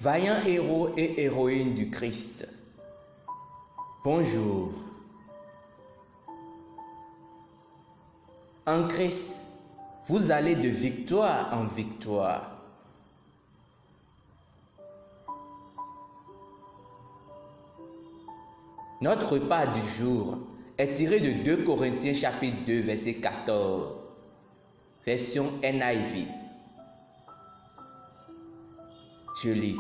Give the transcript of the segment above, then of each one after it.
Vaillants héros et héroïnes du Christ, bonjour. En Christ, vous allez de victoire en victoire. Notre repas du jour est tiré de 2 Corinthiens chapitre 2 verset 14, version NIV. Je lis.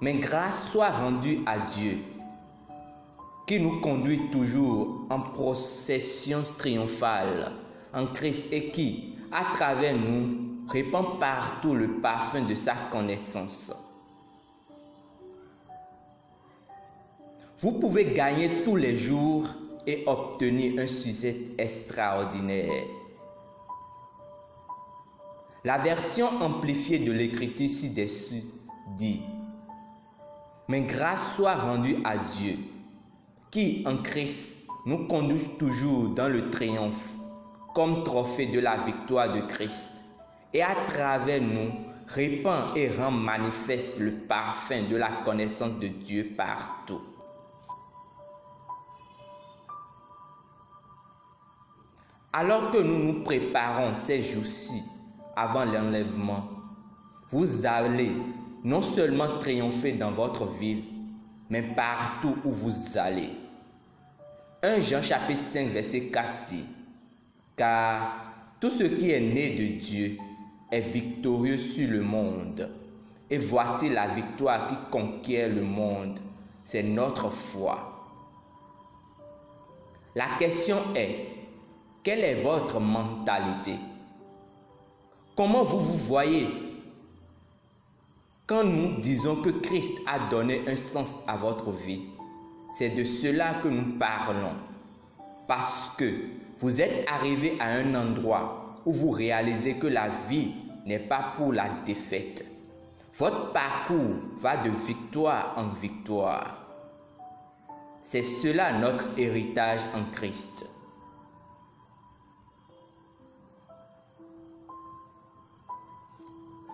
Mais grâce soit rendue à Dieu, qui nous conduit toujours en procession triomphale en Christ et qui, à travers nous, répand partout le parfum de sa connaissance. Vous pouvez gagner tous les jours et obtenir un succès extraordinaire. La version amplifiée de l'écriture ci-dessus dit: mais grâce soit rendue à Dieu, qui en Christ nous conduit toujours dans le triomphe, comme trophée de la victoire de Christ, et à travers nous répand et rend manifeste le parfum de la connaissance de Dieu partout. Alors que nous nous préparons ces jours-ci avant l'enlèvement, vous allez non seulement triompher dans votre ville, mais partout où vous allez. 1 Jean chapitre 5 verset 4 dit: car tout ce qui est né de Dieu est victorieux sur le monde. Et voici la victoire qui conquiert le monde, c'est notre foi. La question est: quelle est votre mentalité? Comment vous vous voyez quand nous disons que Christ a donné un sens à votre vie? C'est de cela que nous parlons. Parce que vous êtes arrivé à un endroit où vous réalisez que la vie n'est pas pour la défaite. Votre parcours va de victoire en victoire. C'est cela notre héritage en Christ.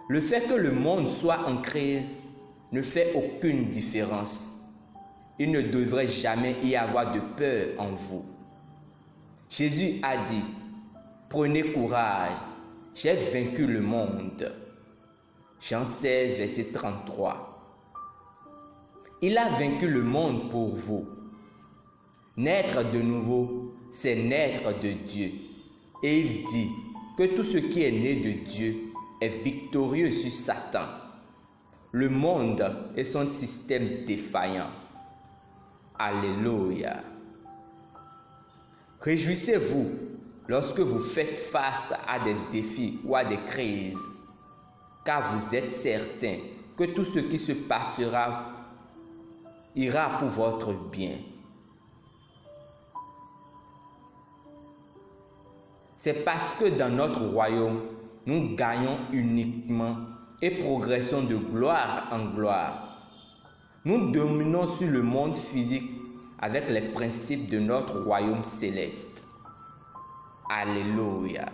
Le fait que le monde soit en crise ne fait aucune différence. Il ne devrait jamais y avoir de peur en vous. Jésus a dit: prenez courage, j'ai vaincu le monde. Jean 16, verset 33. Il a vaincu le monde pour vous. Naître de nouveau, c'est naître de Dieu. Et il dit que tout ce qui est né de Dieu est victorieux sur Satan, le monde et son système défaillant. Alléluia. Réjouissez-vous lorsque vous faites face à des défis ou à des crises, car vous êtes certain que tout ce qui se passera ira pour votre bien. C'est parce que dans notre royaume, nous gagnons uniquement et progressons de gloire en gloire. Nous dominons sur le monde physique avec les principes de notre royaume céleste. Alléluia.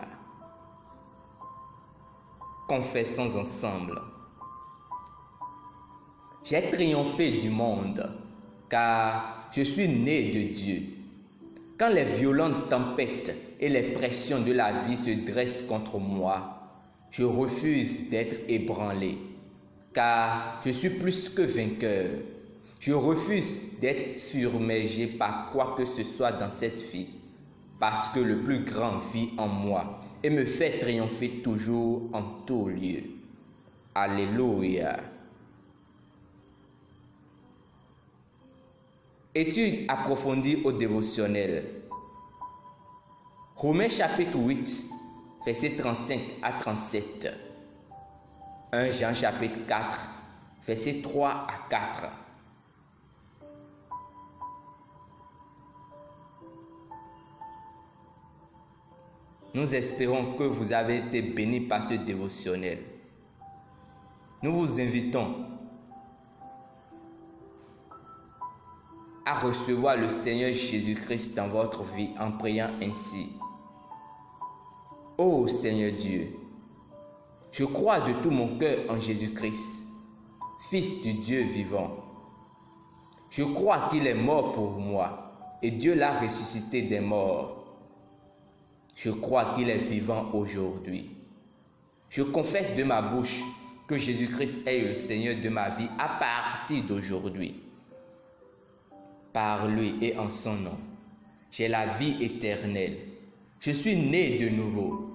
Confessons ensemble. J'ai triomphé du monde, car je suis né de Dieu. Quand les violentes tempêtes et les pressions de la vie se dressent contre moi, je refuse d'être ébranlé, car je suis plus que vainqueur. Je refuse d'être submergé par quoi que ce soit dans cette vie, parce que le plus grand vit en moi et me fait triompher toujours en tout lieu. Alléluia. Étude approfondie au dévotionnel. Romains chapitre 8, verset 35 à 37. 1 Jean chapitre 4, verset 3 à 4. Nous espérons que vous avez été bénis par ce dévotionnel. Nous vous invitons à recevoir le Seigneur Jésus-Christ dans votre vie en priant ainsi: ô Seigneur Dieu, je crois de tout mon cœur en Jésus-Christ. Fils du Dieu vivant. Je crois qu'il est mort pour moi et Dieu l'a ressuscité des morts. Je crois qu'il est vivant aujourd'hui. Je confesse de ma bouche que Jésus-Christ est le Seigneur de ma vie à partir d'aujourd'hui. Par lui et en son nom, j'ai la vie éternelle. Je suis né de nouveau.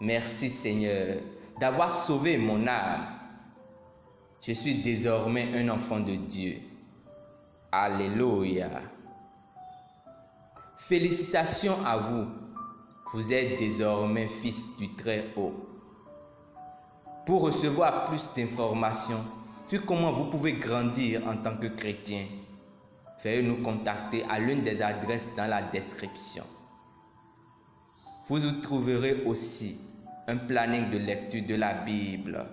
Merci Seigneur d'avoir sauvé mon âme. Je suis désormais un enfant de Dieu. Alléluia. Félicitations à vous. Vous êtes désormais fils du Très-Haut. Pour recevoir plus d'informations sur comment vous pouvez grandir en tant que chrétien, veuillez nous contacter à l'une des adresses dans la description. Vous y trouverez aussi un planning de lecture de la Bible.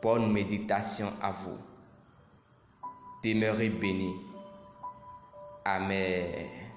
Bonne méditation à vous. Demeurez bénis. Amen.